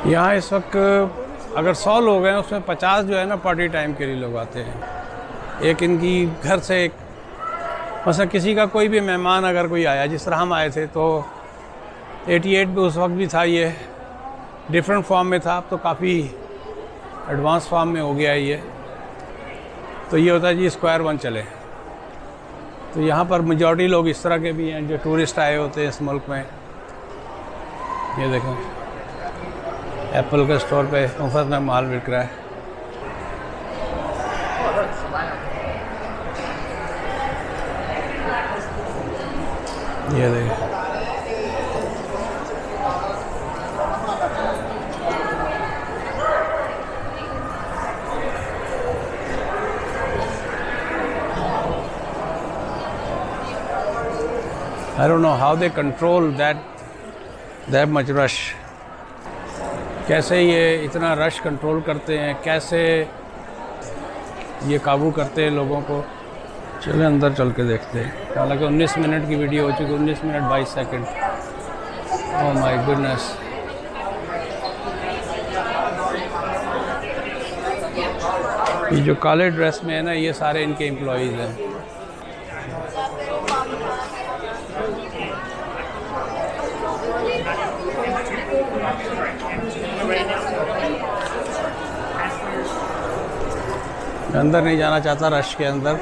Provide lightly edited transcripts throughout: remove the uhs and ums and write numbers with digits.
यहाँ इस वक्त अगर 100 लोग हैं उसमें 50 जो है ना पार्टी टाइम के लिए लोग आते हैं। एक इनकी घर से एक मतलब किसी का कोई भी मेहमान अगर कोई आया, जिस तरह हम आए थे तो 88 में उस वक्त भी था, ये डिफरेंट फॉर्म में था, अब तो काफ़ी एडवांस फॉर्म में हो गया है ये। तो ये होता है जी स्क्वायर वन चले। तो यहाँ पर मेजॉरिटी लोग इस तरह के भी हैं जो टूरिस्ट आए होते हैं इस मुल्क में। ये देखें एप्पल के स्टोर पे मुफ्त में माल बिक रहा है। ये देखें I don't know how they control that much rush। कैसे ये इतना रश कंट्रोल करते हैं, कैसे ये काबू करते हैं लोगों को। चले अंदर चल के देखते हैं। हालांकि 19 मिनट की वीडियो हो चुकी, 19 minute 22 second. Oh my goodness. ये जो काले ड्रेस में है ना, ये सारे इनके एम्प्लॉयज़ हैं। अंदर नहीं जाना चाहता रश के अंदर।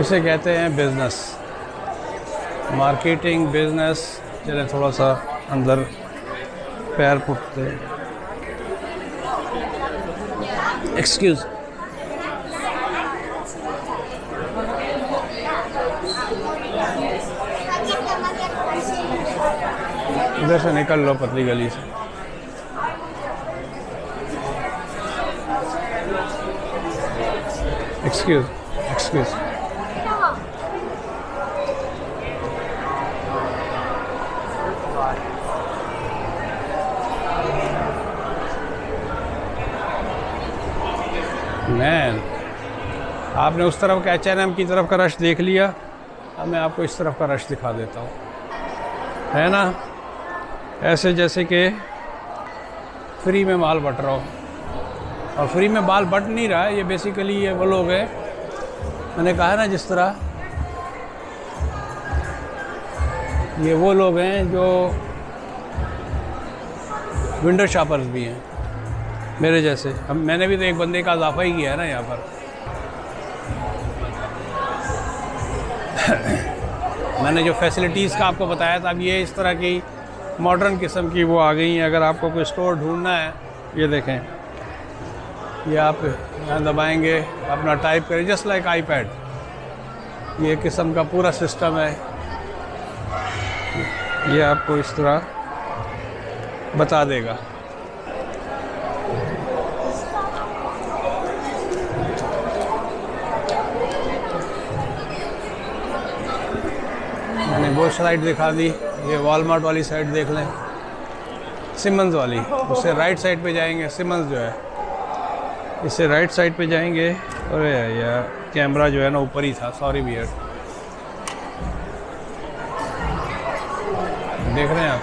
इसे कहते हैं बिजनेस, मार्केटिंग बिजनेस। चले थोड़ा सा अंदर पैर पुटते। एक्सक्यूज, इधर से निकल लो पतली गली से। Excuse excuse. मैन, आपने उस तरफ का H&M की तरफ का रश देख लिया, अब मैं आपको इस तरफ का रश दिखा देता हूँ। है ना, ऐसे जैसे कि फ्री में माल बट रहा हो। और फ्री में माल बट नहीं रहा है, ये बेसिकली ये वो लोग हैं, मैंने कहा ना जिस तरह ये वो लोग हैं जो विंडो शॉपर्स भी हैं मेरे जैसे। हम मैंने भी तो एक बंदे का इजाफा ही किया है ना यहाँ पर। मैंने जो फैसिलिटीज़ का आपको बताया था, अब ये इस तरह की मॉडर्न किस्म की वो आ गई हैं। अगर आपको कोई स्टोर ढूंढना है, ये देखें, ये आप यहाँ दबाएंगे, अपना टाइप करें, जस्ट लाइक आईपैड। ये किस्म का पूरा सिस्टम है, ये आपको इस तरह बता देगा। मैंने वो साइड दिखा दी, ये वॉलमार्ट वाली साइड देख लें, सिमंस वाली। उससे राइट साइड पे जाएंगे, सिमंस जो है, इससे राइट साइड पे जाएंगे। अरे यार कैमरा जो है ना ऊपर ही था, सॉरी वियर। देख रहे हैं आप।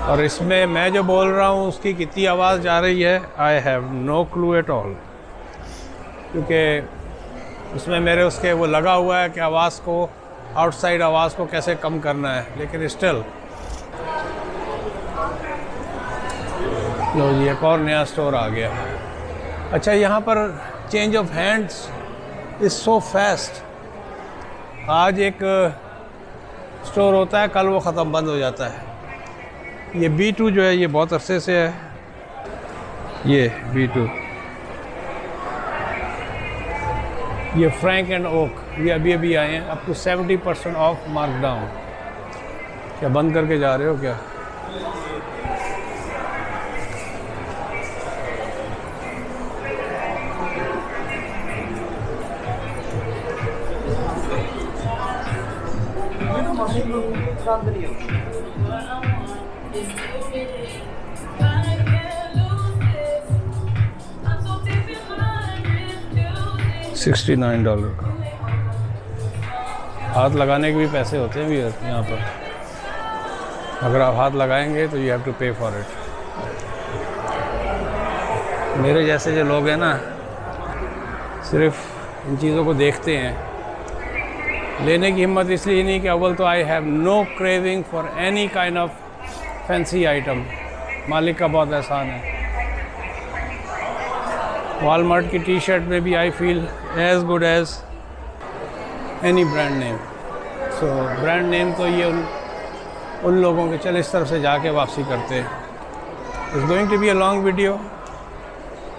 और इसमें मैं जो बोल रहा हूँ उसकी कितनी आवाज़ जा रही है, I have no clue at all, क्योंकि उसमें मेरे उसके वो लगा हुआ है कि आवाज़ को, आउटसाइड आवाज़ को कैसे कम करना है, लेकिन स्टिल। लो जी, एक और नया स्टोर आ गया। अच्छा, यहाँ पर change of hands is so fast. आज एक स्टोर होता है, कल वो ख़त्म बंद हो जाता है। ये B2 जो है, ये बहुत अरसे से है, ये B2। ये फ्रैंक एंड ओक, ये अभी अभी आए हैं, अप टू 70% ऑफ मार्कडाउन। क्या बंद करके जा रहे हो क्या? $69 का। हाथ लगाने के भी पैसे होते हैं भी यहाँ पर। अगर आप हाथ लगाएंगे तो यू हैव टू पे फॉर इट। मेरे जैसे जो लोग हैं ना, सिर्फ इन चीज़ों को देखते हैं, लेने की हिम्मत इसलिए नहीं कि अव्वल तो I have no craving for any kind of fancy item. मालिक का बहुत एहसान है। वॉलमार्ट की टी शर्ट में भी I feel as good as any brand name. So brand name तो ये उन लोगों के चल इस तरफ से जाके वापसी करते हैं। It's going to be a long video,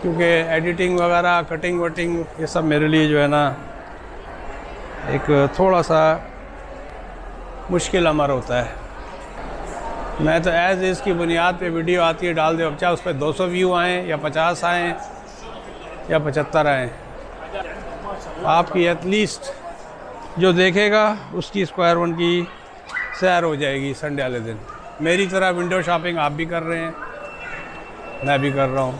क्योंकि एडिटिंग वगैरह, कटिंग वटिंग, ये सब मेरे लिए जो है ना एक थोड़ा सा मुश्किल अमर होता है। मैं तो एज़ इज़ की बुनियाद पे वीडियो आती है डाल दे, अब चाहे उस पर 200 व्यू आएँ या 50 आएँ या 75 आएँ, आपकी एटलीस्ट जो देखेगा उसकी स्क्वायर वन की सैर हो जाएगी संडे वाले दिन। मेरी तरह विंडो शॉपिंग आप भी कर रहे हैं, मैं भी कर रहा हूँ।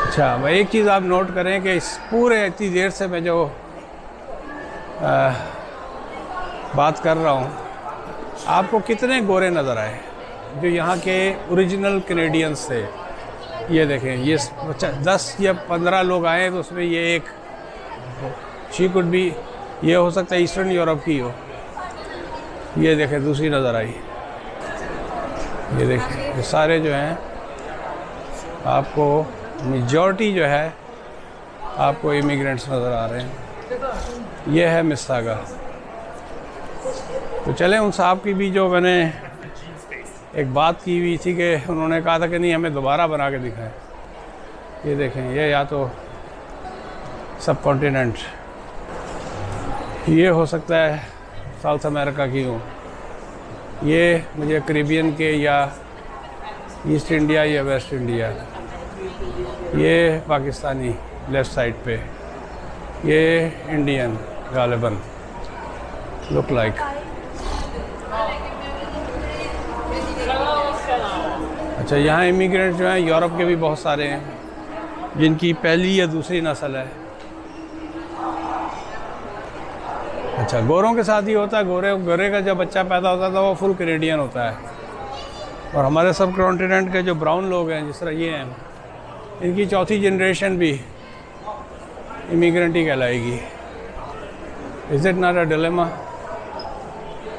अच्छा, भाई एक चीज़ आप नोट करें कि इस पूरे इतनी देर से मैं जो बात कर रहा हूँ, आपको कितने गोरे नज़र आए जो यहाँ के ओरिजिनल कैनेडियंस थे। ये देखें, ये 10 या 15 लोग आए तो उसमें ये एक शी कुड भी, ये हो सकता है ईस्टर्न यूरोप की हो। ये देखें, दूसरी नज़र आई। ये देखें, ये सारे जो हैं आपको मेजॉरिटी जो है आपको इमिग्रेंट्स नज़र आ रहे हैं। ये है मिस्सागा। तो चलें, उन साहब की भी जो मैंने एक बात की हुई थी कि उन्होंने कहा था कि नहीं हमें दोबारा बना के दिखाएं। ये देखें, ये या तो सब कॉन्टिनेंट, ये हो सकता है साउथ अमेरिका की हो, ये मुझे करीबियन के या ईस्ट इंडिया या वेस्ट इंडिया, ये पाकिस्तानी लेफ़्ट साइड पे, ये इंडियन गालिबन लुक लाइक। अच्छा, यहाँ इमिग्रेंट जो हैं यूरोप के भी बहुत सारे हैं जिनकी पहली या दूसरी नस्ल है। अच्छा, गोरों के साथ ही होता है, गोरे का जब बच्चा पैदा होता था वो फुल कैनेडियन होता है। और हमारे सब कॉन्टिनेंट के जो ब्राउन लोग हैं, जिस तरह ये हैं, इनकी चौथी जनरेशन भी इमिग्रेंट ही कहलाएगी। Is it not a dilemma?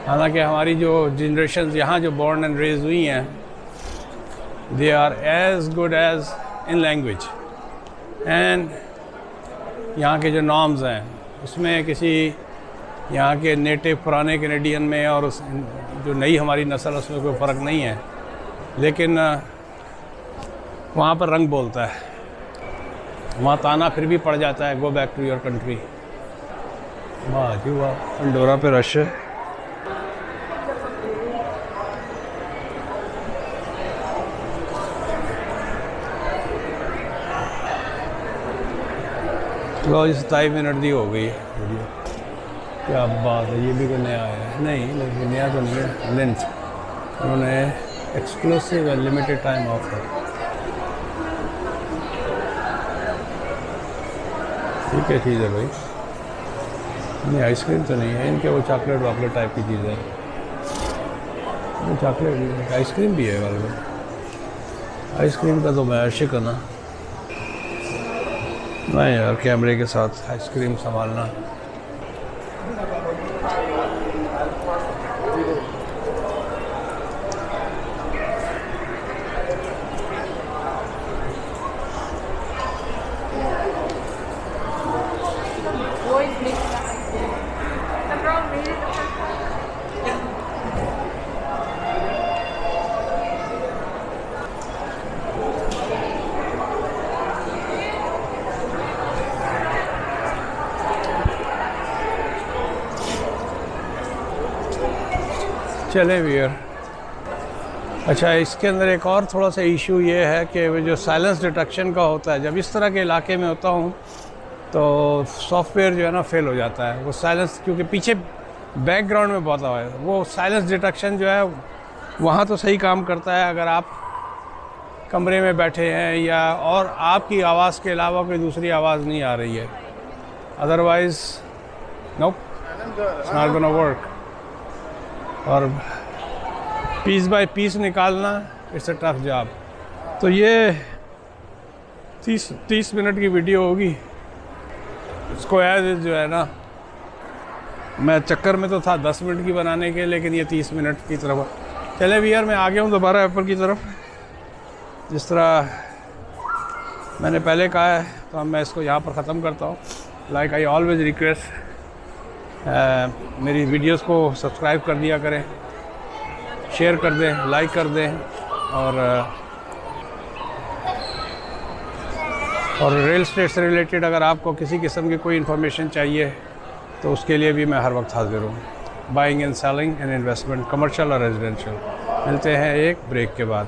हालांकि हमारी जो जनरेशन यहाँ जो बॉर्न एंड रेज हुई हैं, they are as good as in language and यहाँ के जो नॉर्म्स हैं उसमें किसी यहाँ के नेटिव पुराने कैनेडियन में और उस जो नई हमारी नस्ल उसमें कोई फ़र्क नहीं है, लेकिन वहाँ पर रंग बोलता है, वहाँ ताना फिर भी पड़ जाता है, go back to your country. वाह जी वाह, पंडोरा पे रश है। लो, इस 27 मिनट दी हो गई है वीडियो। क्या बात है, ये भी कोई नया आया है? नहीं, लेकिन नया तो नहीं है। लेंथ उन्होंने exclusive and limited time offer. ठीक है, चीज़ है भाई। नहीं, आइसक्रीम तो नहीं है इनके, वो चॉकलेट वॉकलेट टाइप की चीज़ है। वो चॉकलेट आइसक्रीम भी है वाले। आइसक्रीम का तो मैं आशिक है ना। नहीं यार, कैमरे के साथ आइसक्रीम संभालना। चले वियर। अच्छा, इसके अंदर एक और थोड़ा सा इशू ये है कि वो जो साइलेंस डिटेक्शन का होता है, जब इस तरह के इलाके में होता हूँ तो सॉफ्टवेयर जो है ना फेल हो जाता है। वो साइलेंस, क्योंकि पीछे बैकग्राउंड में बहुत आवाज़ है, वो साइलेंस डिटेक्शन जो है वहाँ तो सही काम करता है अगर आप कमरे में बैठे हैं या और आपकी आवाज़ के अलावा कोई दूसरी आवाज़ नहीं आ रही है। Otherwise no, it's not gonna work. और पीस बाय पीस निकालना इट्स अ टफ जॉब। तो ये 30 मिनट की वीडियो होगी। इसको एज जो है ना, मैं चक्कर में तो था 10 मिनट की बनाने के, लेकिन ये 30 मिनट की तरफ। चले भैया मैं आ गया हूँ दोबारा एप्पल की तरफ। जिस तरह मैंने पहले कहा है, तो मैं इसको यहाँ पर ख़त्म करता हूँ। लाइक आई ऑलवेज रिक्वेस्ट, मेरी वीडियोस को सब्सक्राइब कर दिया करें, शेयर कर दें, लाइक कर दें। और रियल एस्टेट से रिलेटेड अगर आपको किसी किस्म की कोई इन्फॉर्मेशन चाहिए तो उसके लिए भी मैं हर वक्त हाजिर हूँ। Buying and selling and investment, commercial और रेजिडेंशियल। मिलते हैं एक ब्रेक के बाद।